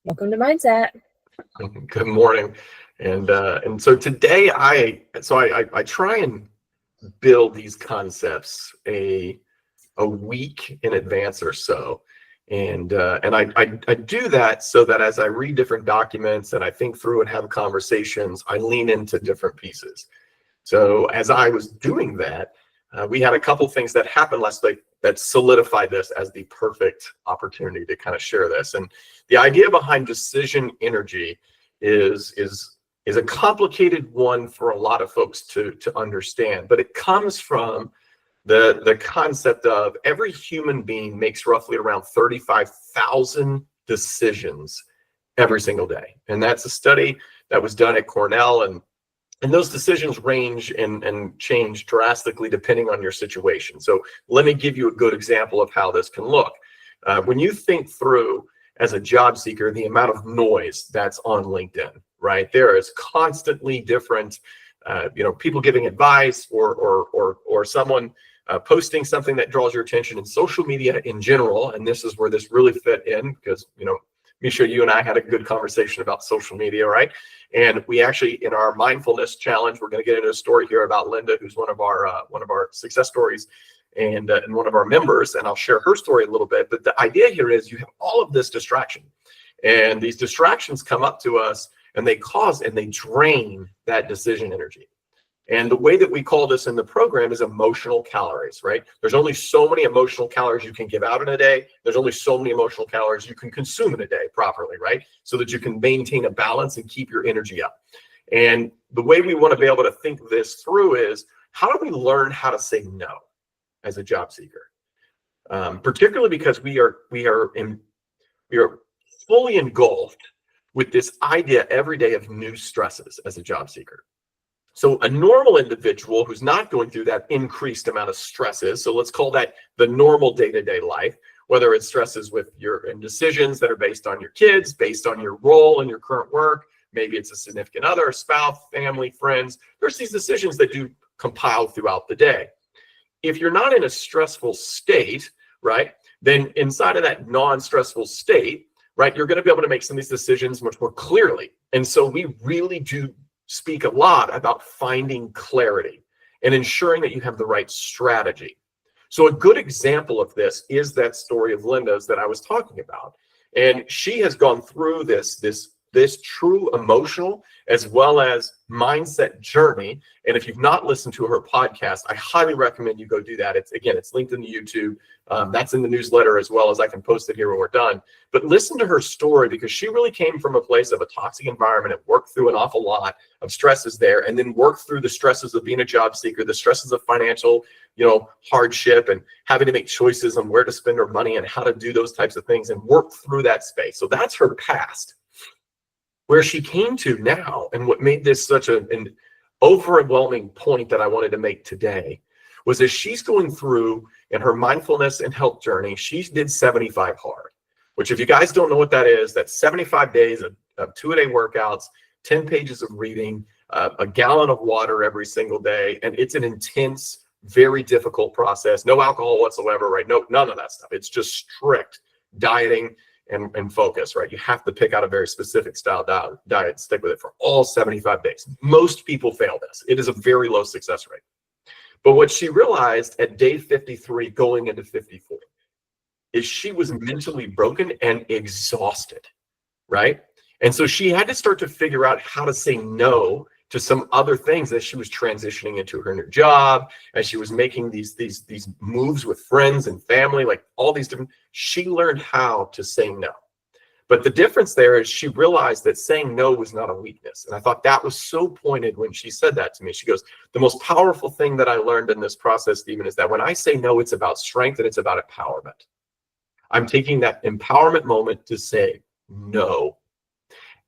Welcome to Mindset. Good morning. And so today I try and build these concepts a week in advance or so. And I do that so that as I read different documents and I think through and have conversations, I lean into different pieces. So as I was doing that, we had a couple things that happened last week that solidified this as the perfect opportunity to kind of share this. And the idea behind decision energy is a complicated one for a lot of folks to understand, but it comes from the concept of every human being makes roughly around 35,000 decisions every single day. And that's a study that was done at Cornell, and those decisions range and change drastically depending on your situation. So let me give you a good example of how this can look. When you think through as a job seeker, the amount of noise that's on LinkedIn, right? There is constantly different, people giving advice or someone posting something that draws your attention in social media in general. And this is where this really fit in because, Misha, you and I had a good conversation about social media, right? And we actually, in our mindfulness challenge, we're going to get into a story here about Linda, who's one of our success stories and one of our members. And I'll share her story a little bit. But the idea here is you have all of this distraction, and these distractions come up to us, and they drain that decision energy. And the way that we call this in the program is emotional calories, right? There's only so many emotional calories you can give out in a day. There's only so many emotional calories you can consume in a day properly, right? So that you can maintain a balance and keep your energy up. And the way we want to be able to think this through is, how do we learn how to say no as a job seeker? Particularly because we are fully engulfed with this idea every day of new stresses as a job seeker. So a normal individual who's not going through that increased amount of stresses, so let's call that the normal day-to-day life, whether it's stresses with your decisions that are based on your kids, based on your role in your current work, maybe it's a significant other, spouse, family, friends. There's these decisions that do compile throughout the day. If you're not in a stressful state, right, then inside of that non-stressful state, right, you're going to be able to make some of these decisions much more clearly. And so we really do speak a lot about finding clarity and ensuring that you have the right strategy. So a good example of this is that story of Linda's that I was talking about. And she has gone through this true emotional as well as mindset journey. And if you've not listened to her podcast, I highly recommend you go do that. It's linked in the YouTube. That's in the newsletter as well, as I can post it here when we're done. But listen to her story, because she really came from a place of a toxic environment and worked through an awful lot of stresses there, and then worked through the stresses of being a job seeker, the stresses of financial, hardship, and having to make choices on where to spend her money and how to do those types of things, and worked through that space. So that's her past. Where she came to now, and what made this such an overwhelming point that I wanted to make today, was as she's going through in her mindfulness and health journey, she did 75 hard, which, if you guys don't know what that is, that's 75 days of 2-a-day workouts, 10 pages of reading, a gallon of water every single day. And it's an intense, very difficult process. No alcohol whatsoever, right? No, none of that stuff. It's just strict dieting and focus, right? You have to pick out a very specific style diet and stick with it for all 75 days. Most people fail this. It is a very low success rate. But what she realized at day 53 going into 54 is she was mentally broken and exhausted, right? And so she had to start to figure out how to say no to some other things as she was transitioning into her new job, as she was making these moves with friends and family, like all these different, she learned how to say no. But the difference there is she realized that saying no was not a weakness. And I thought that was so pointed when she said that to me. She goes, the most powerful thing that I learned in this process, Stephen, is that when I say no, it's about strength and it's about empowerment. I'm taking that empowerment moment to say no.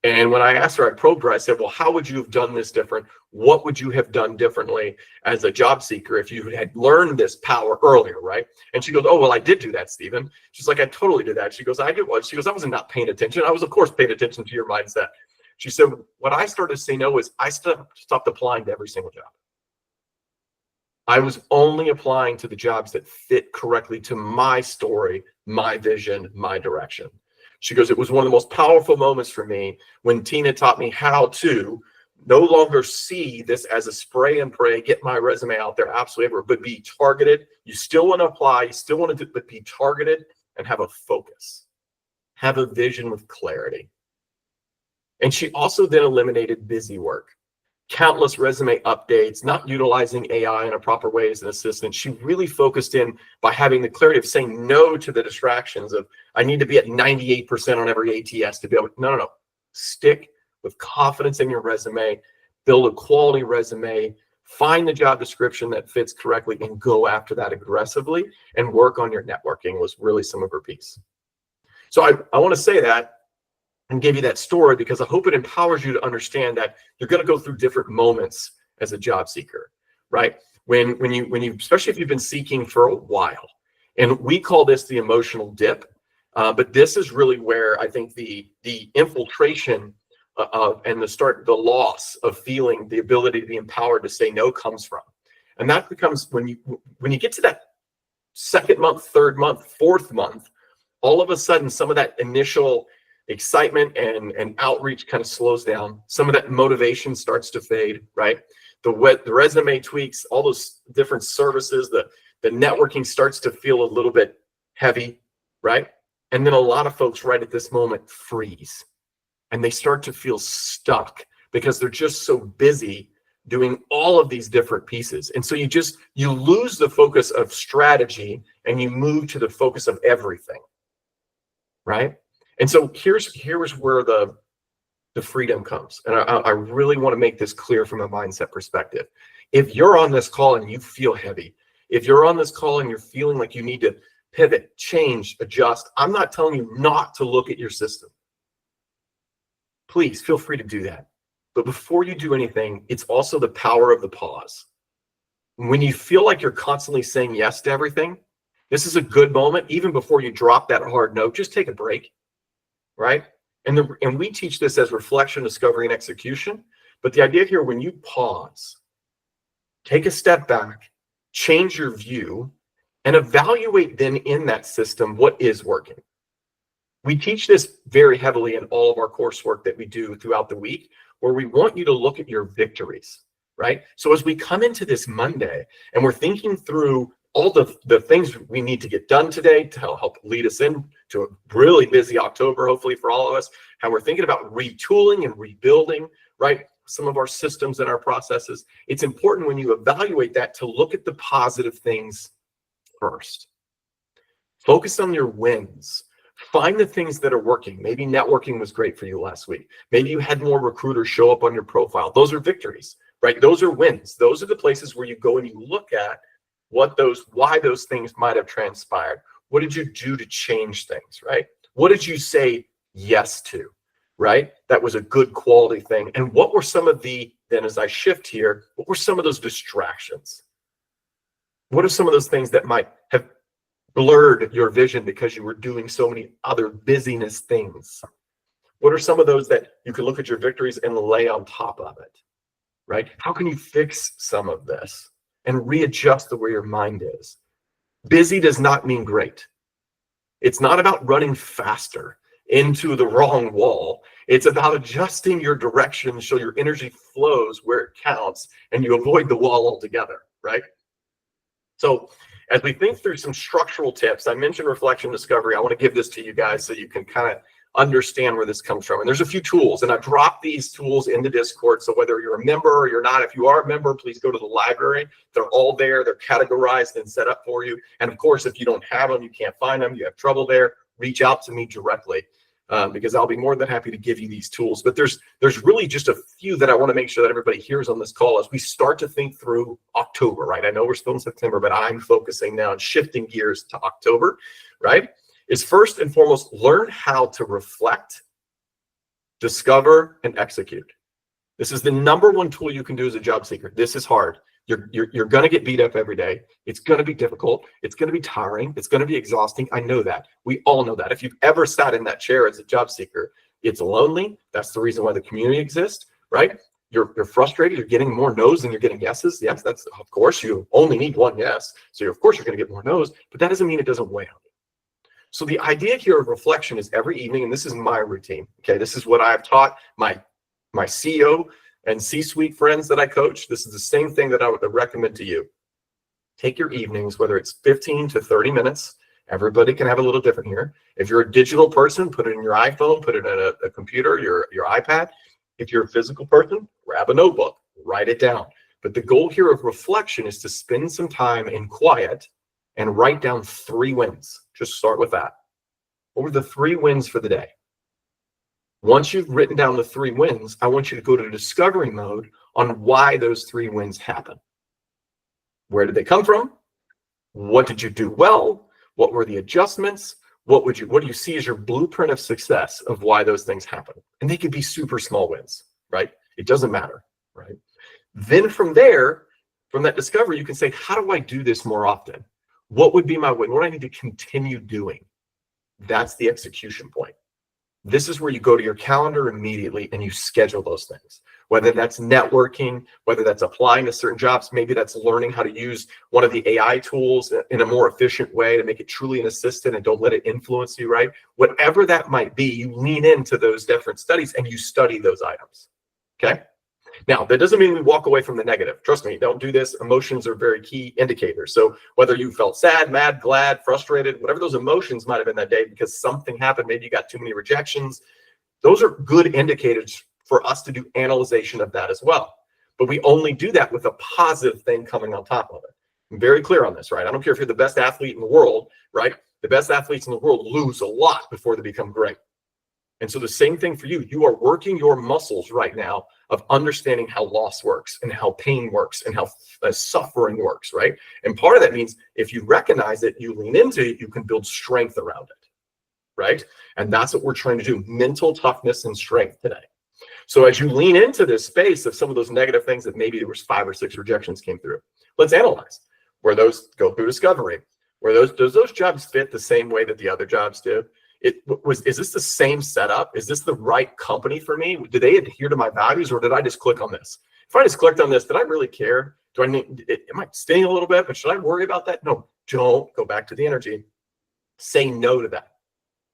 And when I asked her, I probed her, I said, well, how would you have done this different? What would you have done differently as a job seeker if you had learned this power earlier, right? And she goes, oh, well, I did do that, Stephen. She's like, I totally did that. She goes, I did what? She goes, I wasn't not paying attention. I was, of course, paying attention to your mindset. She said, what I started to say no is I stopped applying to every single job. I was only applying to the jobs that fit correctly to my story, my vision, my direction. She goes, it was one of the most powerful moments for me when Tena taught me how to no longer see this as a spray and pray, get my resume out there, absolutely everywhere, but be targeted. You still want to apply, you still want to do, but be targeted and have a focus, have a vision with clarity. And she also then eliminated busy work, countless resume updates, not utilizing AI in a proper way as an assistant. She really focused in by having the clarity of saying no to the distractions of, I need to be at 98% on every ATS to be able to, no. Stick with confidence in your resume, build a quality resume, find the job description that fits correctly and go after that aggressively, and work on your networking was really some of her piece. So I want to say that and give you that story because I hope it empowers you to understand that you're going to go through different moments as a job seeker, right? When you, especially if you've been seeking for a while, and we call this the emotional dip, but this is really where I think the infiltration and the loss of feeling the ability to be empowered to say no comes from. And that becomes when you get to that second month, third month, fourth month, all of a sudden some of that initial excitement and outreach kind of slows down. Some of that motivation starts to fade, right? The resume tweaks, all those different services, the networking starts to feel a little bit heavy, right? And then a lot of folks right at this moment freeze. And they start to feel stuck because they're just so busy doing all of these different pieces. And so you lose the focus of strategy and you move to the focus of everything, right? And so here's where the freedom comes. And I really want to make this clear from a mindset perspective. If you're on this call and you feel heavy, if you're on this call and you're feeling like you need to pivot, change, adjust, I'm not telling you not to look at your system. Please feel free to do that. But before you do anything, it's also the power of the pause. When you feel like you're constantly saying yes to everything, this is a good moment, even before you drop that hard note, just take a break, right? And we teach this as reflection, discovery, and execution. But the idea here, when you pause, take a step back, change your view, and evaluate then in that system what is working. We teach this very heavily in all of our coursework that we do throughout the week, where we want you to look at your victories, right? So as we come into this Monday and we're thinking through all the things we need to get done today to help lead us into a really busy October, hopefully for all of us, how we're thinking about retooling and rebuilding, right? Some of our systems and our processes. It's important when you evaluate that to look at the positive things first. Focus on your wins. Find the things that are working. Maybe networking was great for you last week. Maybe you had more recruiters show up on your profile. Those are victories, right? Those are wins. Those are the places where you go and you look at why those things might have transpired. What did you do to change things, right? What did you say yes to, right? That was a good quality thing. And what were some of then as I shift here, what were some of those distractions? What are some of those things that might have blurred your vision because you were doing so many other busyness things? What are some of those that you can look at your victories and lay on top of it, right? How can you fix some of this and readjust the way your mind is? Busy does not mean great. It's not about running faster into the wrong wall. It's about adjusting your direction so your energy flows where it counts and you avoid the wall altogether, right? So as we think through some structural tips, I mentioned reflection, discovery. I want to give this to you guys so you can kind of understand where this comes from. And there's a few tools, and I've dropped these tools into Discord. So whether you're a member or you're not, if you are a member, please go to the library. They're all there. They're categorized and set up for you. And of course, if you don't have them, you can't find them, you have trouble there, reach out to me directly. Because I'll be more than happy to give you these tools. But there's really just a few that I want to make sure that everybody hears on this call as we start to think through October, right? I know we're still in September, but I'm focusing now on shifting gears to October, right? Is first and foremost, learn how to reflect, discover, and execute. This is the number one tool you can do as a job seeker. This is hard. You're going to get beat up every day. It's going to be difficult. It's going to be tiring. It's going to be exhausting. I know that. We all know that. If you've ever sat in that chair as a job seeker, it's lonely. That's the reason why the community exists, right? You're frustrated. You're getting more no's than you're getting yeses. Yes, that's, of course, you only need one yes. So of course you're going to get more no's, but that doesn't mean it doesn't weigh on you. So the idea here of reflection is every evening, and this is my routine. Okay, this is what I've taught my CEO and C-suite friends that I coach. This is the same thing that I would recommend to you. Take your evenings, whether it's 15 to 30 minutes. Everybody can have a little different here. If you're a digital person, put it in your iPhone, put it in a computer, your iPad. If you're a physical person, grab a notebook, write it down. But the goal here of reflection is to spend some time in quiet and write down 3 wins. Just start with that. What were the 3 wins for the day? Once you've written down the 3 wins, I want you to go to discovery mode on why those 3 wins happen. Where did they come from? What did you do well? What were the adjustments? What do you see as your blueprint of success of why those things happen? And they could be super small wins, right? It doesn't matter, right? Then from there, from that discovery, you can say, how do I do this more often? What would be my win? What do I need to continue doing? That's the execution point. This is where you go to your calendar immediately and you schedule those things, whether that's networking, whether that's applying to certain jobs, maybe that's learning how to use one of the AI tools in a more efficient way to make it truly an assistant and don't let it influence you, right? Whatever that might be, you lean into those different studies and you study those items, okay? Now, that doesn't mean we walk away from the negative. Trust me, don't do this. Emotions are very key indicators. So whether you felt sad, mad, glad, frustrated, whatever those emotions might have been that day because something happened, maybe you got too many rejections, those are good indicators for us to do analyzation of that as well. But we only do that with a positive thing coming on top of it. I'm very clear on this, right? I don't care if you're the best athlete in the world, right? The best athletes in the world lose a lot before they become great. And so the same thing for you. You are working your muscles right now of understanding how loss works and how pain works and how suffering works, right? And part of that means if you recognize it, you lean into it, you can build strength around it, right? And that's what we're trying to do, mental toughness and strength today. So as you lean into this space of some of those negative things that maybe there was 5 or 6 rejections came through, let's analyze where those go through discovery, where does those jobs fit the same way that the other jobs do? Is this the same setup? Is this the right company for me? Do they adhere to my values, or did I just click on this? If I just clicked on this, did I really care? Do I need it? It might sting a little bit, but should I worry about that? No, don't go back to the energy. Say no to that.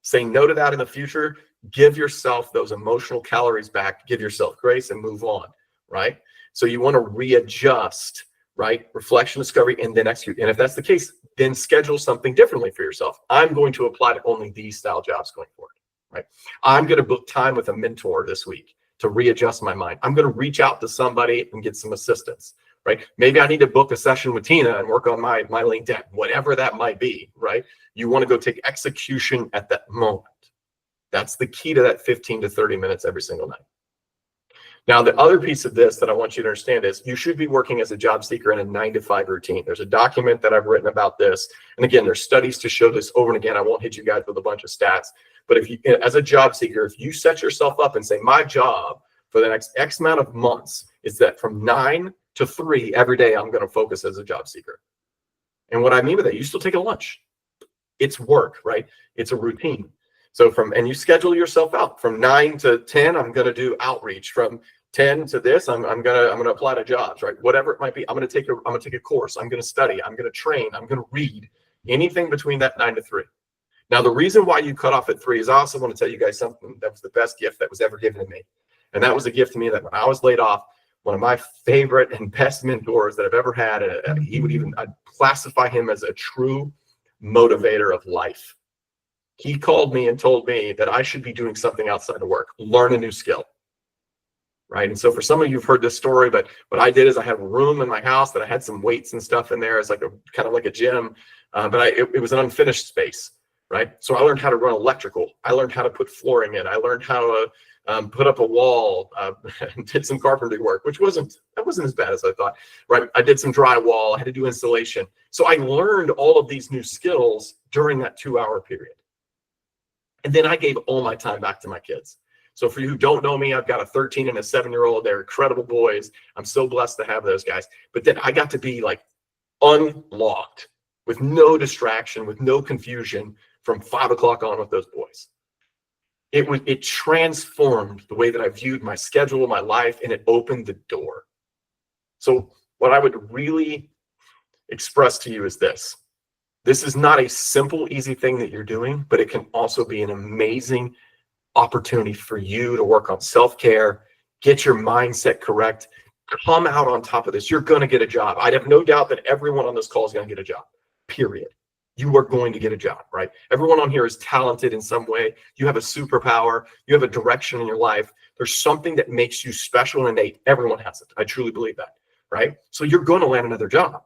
Say no to that in the future. Give yourself those emotional calories back. Give yourself grace and move on, right? So you want to readjust, right? Reflection, discovery, and then execute. And if that's the case, then schedule something differently for yourself. I'm going to apply to only these style jobs going forward, right? I'm going to book time with a mentor this week to readjust my mind. I'm going to reach out to somebody and get some assistance, right? Maybe I need to book a session with Tina and work on my LinkedIn, whatever that might be, right? You want to go take execution at that moment. That's the key to that 15 to 30 minutes every single night. Now, the other piece of this that I want you to understand is you should be working as a job seeker in a 9-to-5 routine. There's a document that I've written about this. And again, there's studies to show this over and again. I won't hit you guys with a bunch of stats. But if you, as a job seeker, if you set yourself up and say, my job for the next X amount of months is that from 9 to 3 every day, I'm going to focus as a job seeker. And what I mean by that, you still take a lunch. It's work, right? It's a routine. So and you schedule yourself out from 9 to 10, I'm going to do outreach. From 10 to this, I'm going to apply to jobs, right? Whatever it might be, I'm going to take a course. I'm going to study. I'm going to train. I'm going to read. Anything between that 9 to 3. Now, the reason why you cut off at 3 is I also want to tell you guys something that was the best gift that was ever given to me. And that was a gift to me that when I was laid off, one of my favorite and best mentors that I've ever had, I'd classify him as a true motivator of life. He called me and told me that I should be doing something outside of work, learn a new skill, right? And so for some of you have heard this story, but what I did is I had a room in my house that I had some weights and stuff in there. It's like kind of like a gym, but it was an unfinished space, right? So I learned how to run electrical. I learned how to put flooring in. I learned how to put up a wall, did some carpentry work, which wasn't as bad as I thought, right? I did some drywall. I had to do installation. So I learned all of these new skills during that 2-hour period. And then I gave all my time back to my kids. So for you who don't know me, I've got a 13 and a 7-year-old. They're incredible boys. I'm so blessed to have those guys. But then I got to be like unlocked with no distraction, with no confusion from 5 o'clock on with those boys. It transformed the way that I viewed my schedule, my life, and it opened the door. So what I would really express to you is this. This is not a simple, easy thing that you're doing, but it can also be an amazing opportunity for you to work on self-care, get your mindset correct, come out on top of this. You're going to get a job. I have no doubt that everyone on this call is going to get a job, period. You are going to get a job, right? Everyone on here is talented in some way. You have a superpower. You have a direction in your life. There's something that makes you special and innate. Everyone has it. I truly believe that, right? So you're going to land another job.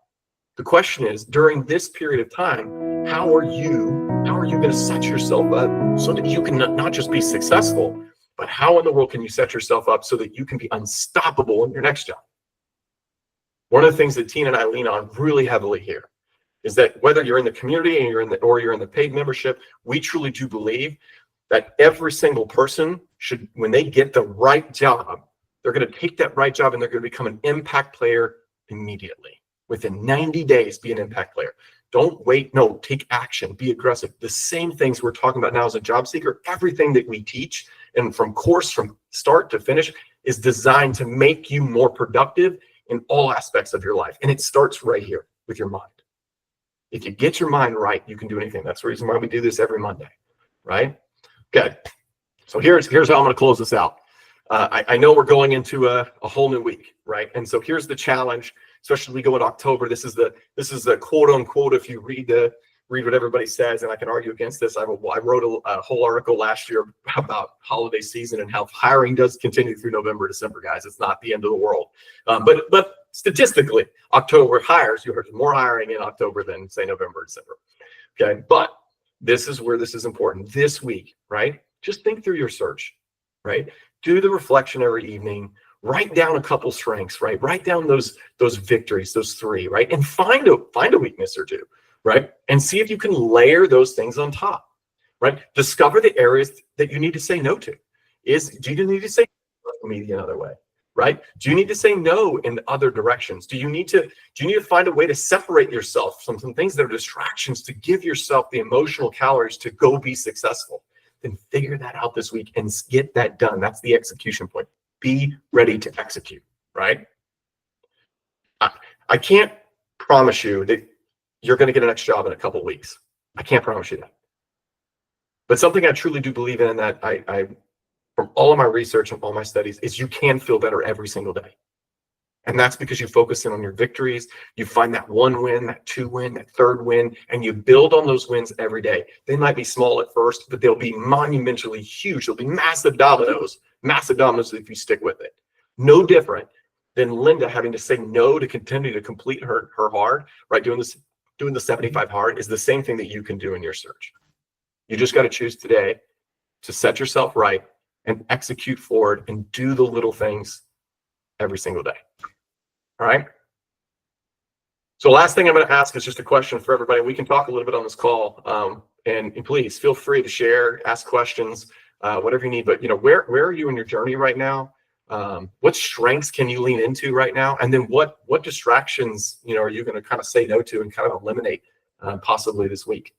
The question is, during this period of time, how are you going to set yourself up so that you can not just be successful, but how in the world can you set yourself up so that you can be unstoppable in your next job? One of the things that Tena and I lean on really heavily here is that whether you're in the community and you're in the paid membership, we truly do believe that every single person should, when they get the right job, they're going to take that right job and they're going to become an impact player immediately. Within 90 days, be an impact player. Don't wait. No, take action. Be aggressive. The same things we're talking about now as a job seeker, everything that we teach and from start to finish is designed to make you more productive in all aspects of your life. And it starts right here with your mind. If you get your mind right, you can do anything. That's the reason why we do this every Monday, right? Okay. So here's how I'm going to close this out. I know we're going into a whole new week, right? And so here's the challenge. Especially we go in October. This is the quote unquote. If you read what everybody says, and I can argue against this. I wrote a whole article last year about holiday season and how hiring does continue through November, December, guys. It's not the end of the world. But statistically, October hires, you heard more hiring in October than say November, December. Okay, but this is where this is important. This week, right? Just think through your search, right? Do the reflection every evening. Write down a couple strengths, right? Write down those victories, those 3, right? And find a weakness or 2, right? And see if you can layer those things on top, right? Discover the areas that you need to say no to. Do you need to say me the other way, right? Do you need to say no in other directions? Do you need to find a way to separate yourself from some things that are distractions to give yourself the emotional calories to go be successful? Then figure that out this week and get that done. That's the execution point. Be ready to execute, right? I can't promise you that you're going to get a next job in a couple of weeks. I can't promise you that. But something I truly do believe in, that I from all of my research and all my studies, is you can feel better every single day. And that's because you focus in on your victories. You find that 1 win, that 2 win, that 3rd win, and you build on those wins every day. They might be small at first, but they'll be monumentally huge. They'll be massive dominoes if you stick with it. No different than Linda having to say no to continue to complete her hard, right? Doing the 75 hard is the same thing that you can do in your search. You just got to choose today to set yourself right and execute forward and do the little things every single day. All right. So last thing I'm going to ask is just a question for everybody. We can talk a little bit on this call, and please feel free to share, ask questions, whatever you need. But where are you in your journey right now? What strengths can you lean into right now? And then what distractions are you going to kind of say no to and kind of eliminate possibly this week?